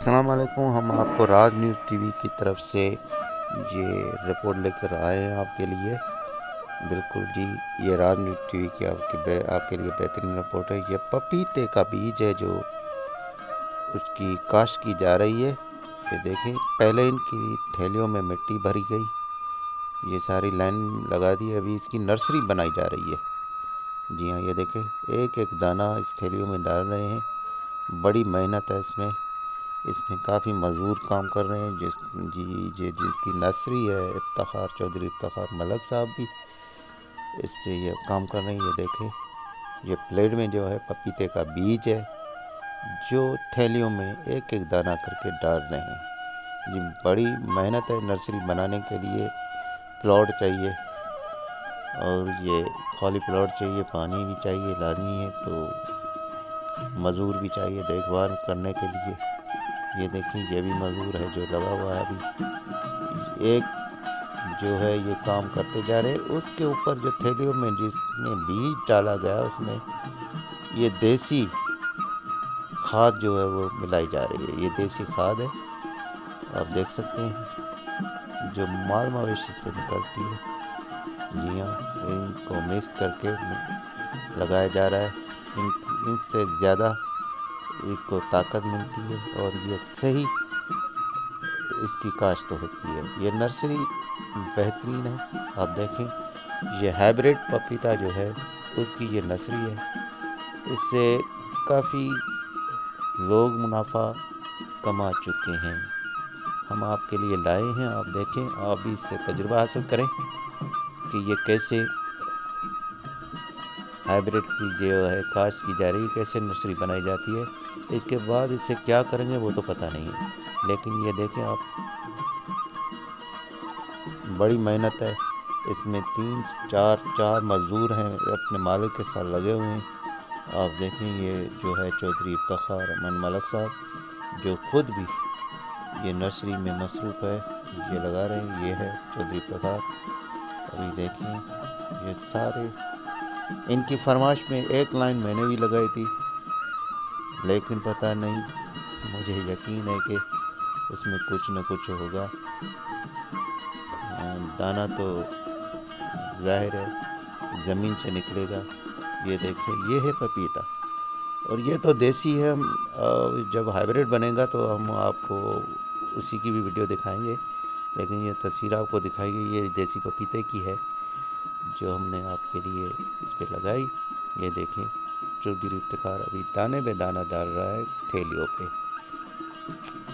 अस्सलाम वालेकुम। हम आपको राज न्यूज़ टीवी की तरफ से ये रिपोर्ट लेकर आए हैं आपके लिए। बिल्कुल जी, ये राज न्यूज़ टीवी की आपके लिए बेहतरीन रिपोर्ट है। ये पपीते का बीज है जो उसकी काश्त की जा रही है। ये देखें, पहले इनकी थैलियों में मिट्टी भरी गई, ये सारी लाइन लगा दी, अभी इसकी नर्सरी बनाई जा रही है। जी हाँ, ये देखें, एक एक दाना इस थैलियों में डाल रहे हैं। बड़ी मेहनत है इसमें काफ़ी मज़दूर काम कर रहे हैं। जिसकी नर्सरी है, इफ्तिखार चौधरी इफ्तिखार मलक साहब भी इस पे ये काम कर रहे हैं। ये देखें, ये प्लेट में जो है पपीते का बीज है जो थैलियों में एक एक दाना करके डाल रहे हैं। जी, बड़ी मेहनत है नर्सरी बनाने के लिए। प्लॉट चाहिए और ये खाली प्लॉट चाहिए, पानी भी चाहिए लाजमी है, तो मज़दूर भी चाहिए देखभाल करने के लिए। ये देखिए, ये भी मज़दूर है जो लगा हुआ है। अभी एक जो है ये काम करते जा रहे हैं। उसके ऊपर जो थैलियों में जिसमें बीज डाला गया उसमें ये देसी खाद जो है वो मिलाई जा रही है। ये देसी खाद है, आप देख सकते हैं, जो माल मवेशी से निकलती है। जी हाँ, इनको मिक्स करके लगाया जा रहा है। इनसे ज़्यादा इसको ताकत मिलती है और ये सही इसकी काश्त होती है। ये नर्सरी बेहतरीन है, आप देखें, ये हाइब्रिड पपीता जो है उसकी ये नर्सरी है। इससे काफ़ी लोग मुनाफा कमा चुके हैं। हम आपके लिए लाए हैं, आप देखें, आप भी इससे तजुर्बा हासिल करें कि ये कैसे हाइब्रिड की जो है काश्त की जा रही है, कैसे नर्सरी बनाई जाती है। इसके बाद इससे क्या करेंगे वो तो पता नहीं है, लेकिन ये देखें आप, बड़ी मेहनत है इसमें। चार मज़दूर हैं अपने मालिक के साथ लगे हुए हैं। आप देखें, ये जो है चौधरी इफ्तिखार अमन मलक साहब जो ख़ुद भी ये नर्सरी में मसरूफ़ है, ये लगा रहे हैं। ये है चौधरी इफ्तिखार। अभी देखें, ये सारे इनकी फरमाइश में एक लाइन मैंने भी लगाई थी, लेकिन पता नहीं, मुझे यकीन है कि उसमें कुछ न कुछ होगा। दाना तो जाहिर है ज़मीन से निकलेगा। ये देखें, ये है पपीता और ये तो देसी है। जब हाइब्रिड बनेगा तो हम आपको उसी की भी वीडियो दिखाएंगे, लेकिन ये तस्वीर आपको दिखाई गई ये देसी पपीते की है जो हमने आपके लिए इस पर लगाई। ये देखें, चौधरी इफ्तिखार अभी दाने पे दाना डाल रहा है थैलियों पे,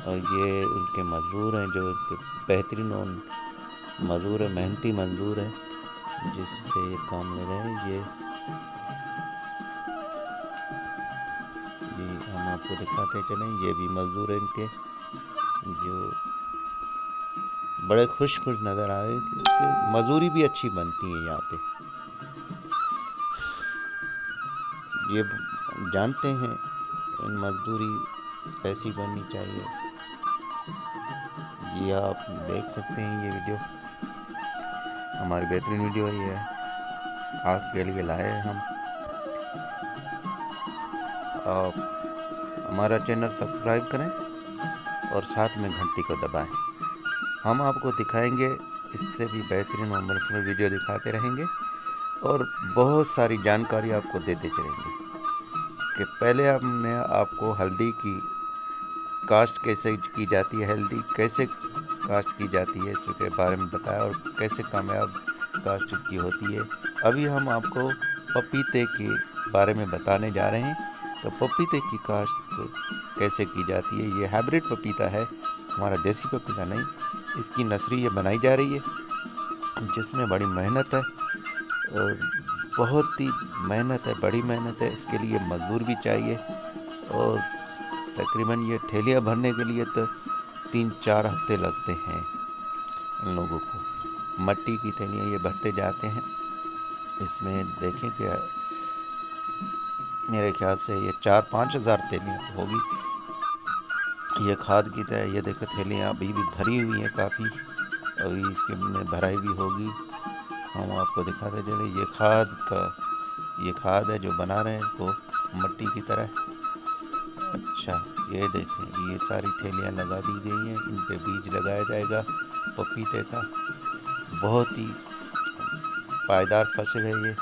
और ये उनके मज़दूर हैं जो उनके बेहतरीन मज़दूर है, मेहनती मज़दूर है जिससे ये काम ले रहे हैं। ये हम आपको दिखाते चलें, ये भी मज़दूर है इनके जो बड़े खुश नज़र आ रहे हैं क्योंकि मजदूरी भी अच्छी बनती है यहाँ पे। ये जानते हैं इन मजदूरी कैसी बननी चाहिए। जी, आप देख सकते हैं, ये वीडियो हमारी बेहतरीन वीडियो है, आपके लिए लाए हैं हम। आप हमारा चैनल सब्सक्राइब करें और साथ में घंटी को दबाएं। हम आपको दिखाएंगे, इससे भी बेहतरीन और मुनफरद वीडियो दिखाते रहेंगे और बहुत सारी जानकारी आपको देते चलेंगे। कि पहले हमने आपको हल्दी की काश्त कैसे की जाती है, हल्दी कैसे काश्त की जाती है इसके बारे में बताया और कैसे कामयाब काश्त इसकी होती है। अभी हम आपको पपीते के बारे में बताने जा रहे हैं। तो पपीते की काश्त कैसे की जाती है। ये हाइब्रिड पपीता है, हमारा देसी पपीता नहीं। इसकी नर्सरी ये बनाई जा रही है जिसमें बड़ी मेहनत है और बहुत ही मेहनत है, बड़ी मेहनत है। इसके लिए मज़दूर भी चाहिए और तकरीबन ये थैलियाँ भरने के लिए तो 3-4 हफ्ते लगते हैं इन लोगों को। मट्टी की थैलियाँ ये भरते जाते हैं। इसमें देखें कि मेरे ख्याल से ये 4-5 हज़ार थैलियाँ तो होगी। ये खाद की तरह, ये देखो थैलियाँ अभी भी भरी हुई हैं काफ़ी, अभी इसके में भराई भी होगी। हम आपको दिखाते चले, ये खाद है जो बना रहे हैं इसको मट्टी की तरह। अच्छा, ये देखें, ये सारी थैलियाँ लगा दी गई हैं, इन पे बीज लगाया जाएगा पपीते का। बहुत ही पायदार फसल है, ये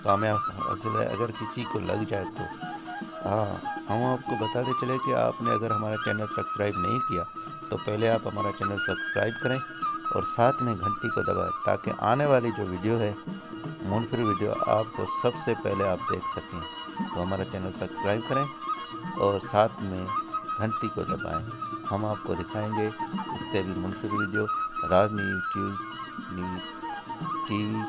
कामयाब फसल है। अगर किसी को लग जाए तो हम आपको बताते चले कि आपने अगर हमारा चैनल सब्सक्राइब नहीं किया तो पहले आप हमारा चैनल सब्सक्राइब करें और साथ में घंटी को दबाएं, ताकि आने वाली जो वीडियो है, मूंगफली वीडियो, आपको सबसे पहले आप देख सकें। तो हमारा चैनल सब्सक्राइब करें और साथ में घंटी को दबाएं। हम आपको दिखाएंगे इससे भी मूंगफली वीडियो राज न्यूज़ टीवी